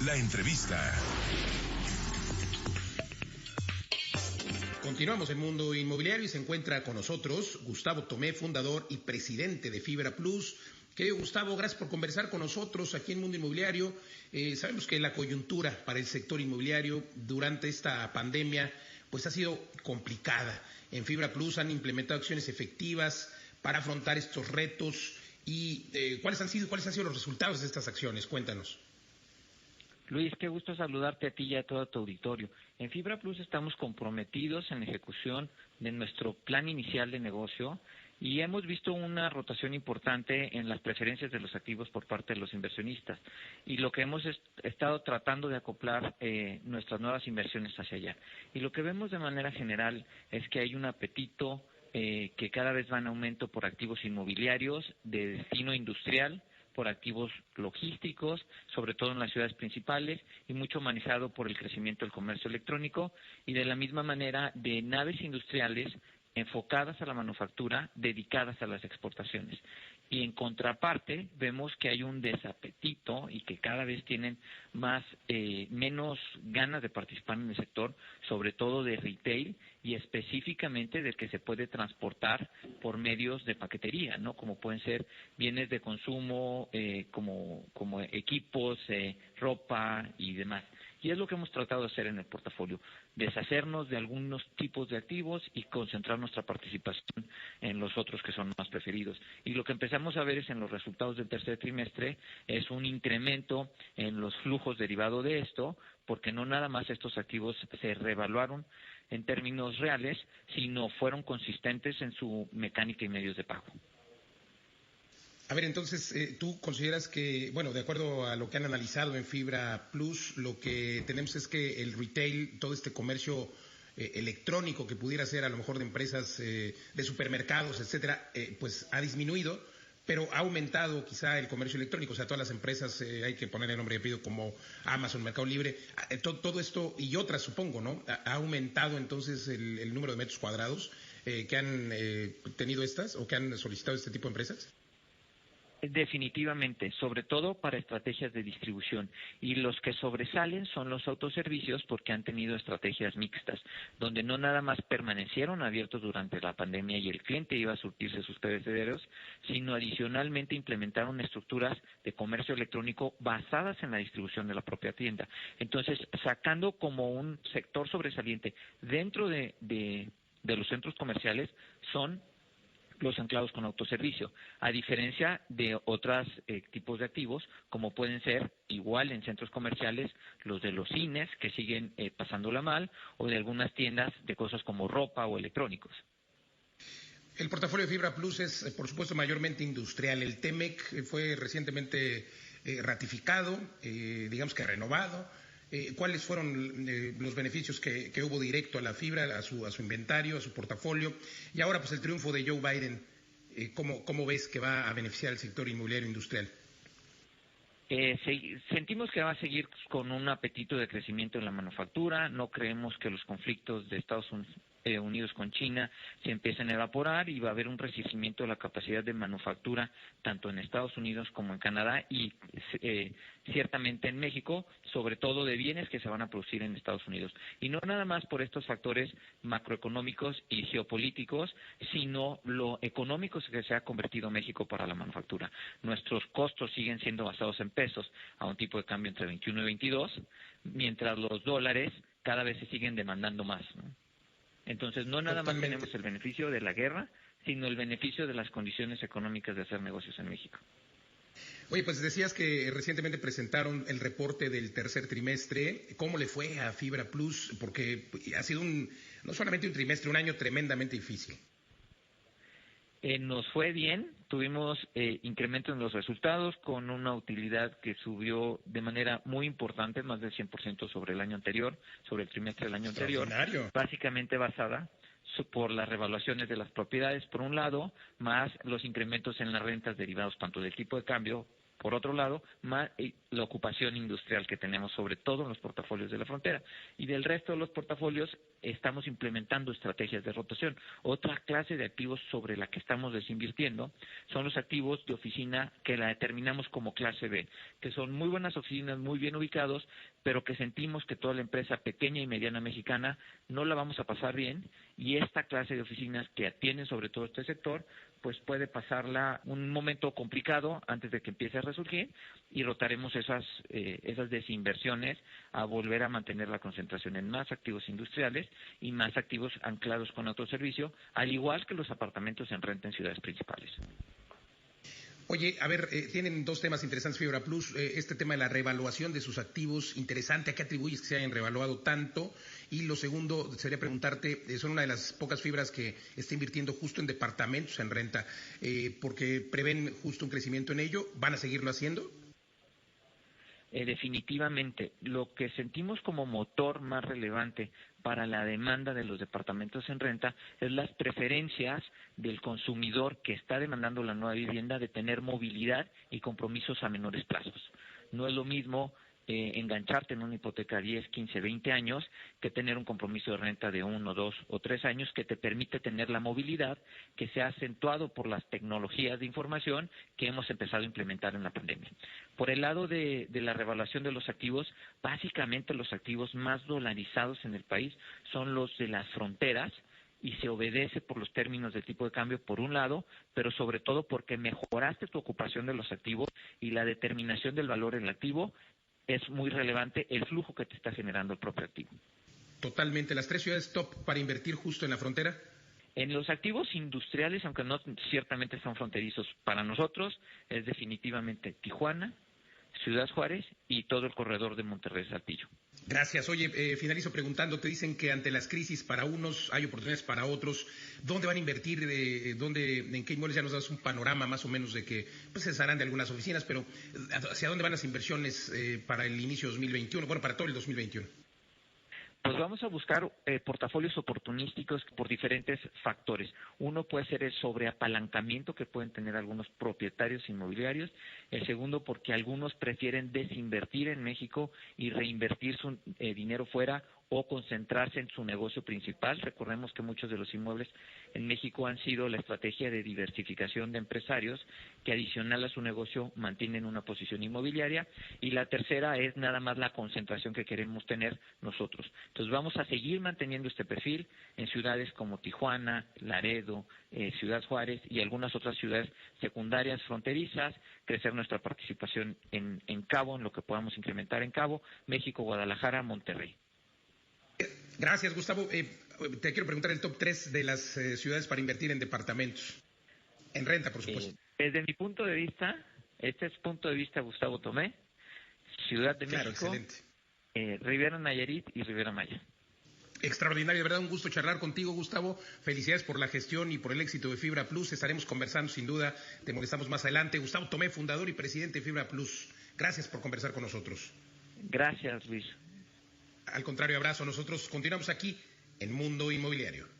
La entrevista. Continuamos en Mundo Inmobiliario y se encuentra con nosotros Gustavo Tomé, fundador y presidente de Fibra Plus. Querido Gustavo, gracias por conversar con nosotros aquí en Mundo Inmobiliario. Sabemos que la coyuntura para el sector inmobiliario durante esta pandemia pues ha sido complicada. En Fibra Plus han implementado acciones efectivas para afrontar estos retos y ¿cuáles han sido los resultados de estas acciones? Cuéntanos. Luis, qué gusto saludarte a ti y a todo tu auditorio. En Fibra Plus estamos comprometidos en la ejecución de nuestro plan inicial de negocio y hemos visto una rotación importante en las preferencias de los activos por parte de los inversionistas. Y lo que hemos estado tratando de acoplar nuestras nuevas inversiones hacia allá. Y lo que vemos de manera general es que hay un apetito que cada vez va en aumento por activos inmobiliarios de destino industrial, por activos logísticos, sobre todo en las ciudades principales, y mucho manejado por el crecimiento del comercio electrónico, y de la misma manera de naves industriales enfocadas a la manufactura, dedicadas a las exportaciones. Y en contraparte, vemos que hay un desapetito y que cada vez tienen menos ganas de participar en el sector, sobre todo de retail y específicamente del que se puede transportar por medios de paquetería, ¿no? Como pueden ser bienes de consumo, como equipos, ropa y demás. Y es lo que hemos tratado de hacer en el portafolio, deshacernos de algunos tipos de activos y concentrar nuestra participación en los otros que son más preferidos. Y lo que empezamos a ver es en los resultados del tercer trimestre, es un incremento en los flujos derivados de esto, porque no nada más estos activos se reevaluaron en términos reales, sino fueron consistentes en su mecánica y medios de pago. A ver, entonces, ¿tú consideras que, bueno, de acuerdo a lo que han analizado en Fibra Plus, lo que tenemos es que el retail, todo este comercio electrónico que pudiera ser a lo mejor de empresas de supermercados, etcétera, pues ha disminuido, pero ha aumentado quizá el comercio electrónico, o sea, todas las empresas, hay que poner el nombre y apellido como Amazon, Mercado Libre, todo esto y otras supongo, ¿no? Ha aumentado entonces el número de metros cuadrados que han tenido estas o que han solicitado este tipo de empresas. Definitivamente, sobre todo para estrategias de distribución. Y los que sobresalen son los autoservicios porque han tenido estrategias mixtas, donde no nada más permanecieron abiertos durante la pandemia y el cliente iba a surtirse sus perecederos, sino adicionalmente implementaron estructuras de comercio electrónico basadas en la distribución de la propia tienda. Entonces, sacando como un sector sobresaliente dentro de los centros comerciales son los anclados con autoservicio, a diferencia de otros tipos de activos, como pueden ser, igual en centros comerciales, los de los cines, que siguen pasándola mal, o de algunas tiendas de cosas como ropa o electrónicos. El portafolio de Fibra Plus es, por supuesto, mayormente industrial. El TEMEC fue recientemente ratificado, digamos que renovado. ¿Cuáles fueron los beneficios que hubo directo a la fibra, a su inventario, a su portafolio? Y ahora, pues el triunfo de Joe Biden, ¿cómo ves que va a beneficiar al sector inmobiliario industrial? Sentimos que va a seguir con un apetito de crecimiento en la manufactura. No creemos que los conflictos de Estados Unidos con China se empiecen a evaporar y va a haber un resistimiento de la capacidad de manufactura tanto en Estados Unidos como en Canadá y ciertamente en México, sobre todo de bienes que se van a producir en Estados Unidos. Y no nada más por estos factores macroeconómicos y geopolíticos, sino lo económico que se ha convertido México para la manufactura. Nuestros costos siguen siendo basados en pesos a un tipo de cambio entre 21 y 22, mientras los dólares cada vez se siguen demandando más, ¿no? Entonces, no nada más tenemos el beneficio de la guerra, sino el beneficio de las condiciones económicas de hacer negocios en México. Oye, pues decías que recientemente presentaron el reporte del tercer trimestre. ¿Cómo le fue a Fibra Plus? Porque ha sido no solamente un trimestre, un año tremendamente difícil. Nos fue bien, tuvimos incremento en los resultados con una utilidad que subió de manera muy importante, más del 100% sobre el año anterior, sobre el trimestre del año anterior, básicamente basada por las revaluaciones de las propiedades, por un lado, más los incrementos en las rentas derivados tanto del tipo de cambio Por otro lado, la ocupación industrial que tenemos, sobre todo en los portafolios de la frontera. Y del resto de los portafolios estamos implementando estrategias de rotación. Otra clase de activos sobre la que estamos desinvirtiendo son los activos de oficina que la determinamos como clase B, que son muy buenas oficinas, muy bien ubicados, pero que sentimos que toda la empresa pequeña y mediana mexicana no la vamos a pasar bien, y esta clase de oficinas que atienden sobre todo este sector, pues puede pasarla un momento complicado antes de que empiece a resurgir, y rotaremos esas desinversiones a volver a mantener la concentración en más activos industriales y más activos anclados con autoservicio, al igual que los apartamentos en renta en ciudades principales. Oye, a ver, tienen dos temas interesantes, Fibra Plus. Este tema de la revaluación de sus activos, interesante. ¿A qué atribuyes que se hayan revaluado tanto? Y lo segundo, sería preguntarte, son una de las pocas fibras que está invirtiendo justo en departamentos en renta, porque prevén justo un crecimiento en ello. ¿Van a seguirlo haciendo? Definitivamente, lo que sentimos como motor más relevante para la demanda de los departamentos en renta es las preferencias del consumidor que está demandando la nueva vivienda de tener movilidad y compromisos a menores plazos. No es lo mismo engancharte en una hipoteca 10, 15, 20 años que tener un compromiso de renta de 1, 2 o 3 años que te permite tener la movilidad que se ha acentuado por las tecnologías de información que hemos empezado a implementar en la pandemia. Por el lado de la revaluación de los activos, básicamente los activos más dolarizados en el país son los de las fronteras, y se obedece por los términos del tipo de cambio por un lado, pero sobre todo porque mejoraste tu ocupación de los activos y la determinación del valor del activo es muy relevante el flujo que te está generando el propio activo. Totalmente. ¿Las tres ciudades top para invertir justo en la frontera? En los activos industriales, aunque no ciertamente son fronterizos para nosotros, es definitivamente Tijuana, Ciudad Juárez y todo el corredor de Monterrey-Saltillo. Gracias. Oye, finalizo preguntando, te dicen que ante las crisis para unos hay oportunidades para otros. ¿Dónde van a invertir? ¿En qué inmuebles? Ya nos das un panorama más o menos de que pues, se harán de algunas oficinas, pero ¿hacia dónde van las inversiones para el inicio de 2021? Bueno, para todo el 2021. Pues vamos a buscar portafolios oportunísticos por diferentes factores. Uno puede ser el sobreapalancamiento que pueden tener algunos propietarios inmobiliarios. El segundo, porque algunos prefieren desinvertir en México y reinvertir su dinero fuera o concentrarse en su negocio principal. Recordemos que muchos de los inmuebles en México han sido la estrategia de diversificación de empresarios que adicional a su negocio mantienen una posición inmobiliaria. Y la tercera es nada más la concentración que queremos tener nosotros. Entonces vamos a seguir manteniendo este perfil en ciudades como Tijuana, Laredo, Ciudad Juárez y algunas otras ciudades secundarias fronterizas, crecer nuestra participación en Cabo, en lo que podamos incrementar en Cabo, México, Guadalajara, Monterrey. Gracias, Gustavo. Te quiero preguntar el top 3 de las ciudades para invertir en departamentos. En renta, por supuesto. Desde mi punto de vista, este es punto de vista Gustavo Tomé, Ciudad de Claro, México, excelente. Riviera Nayarit y Riviera Maya. Extraordinario, de verdad un gusto charlar contigo, Gustavo. Felicidades por la gestión y por el éxito de Fibra Plus. Estaremos conversando sin duda, te molestamos más adelante. Gustavo Tomé, fundador y presidente de Fibra Plus. Gracias por conversar con nosotros. Gracias, Luis. Al contrario, abrazo. Nosotros continuamos aquí en Mundo Inmobiliario.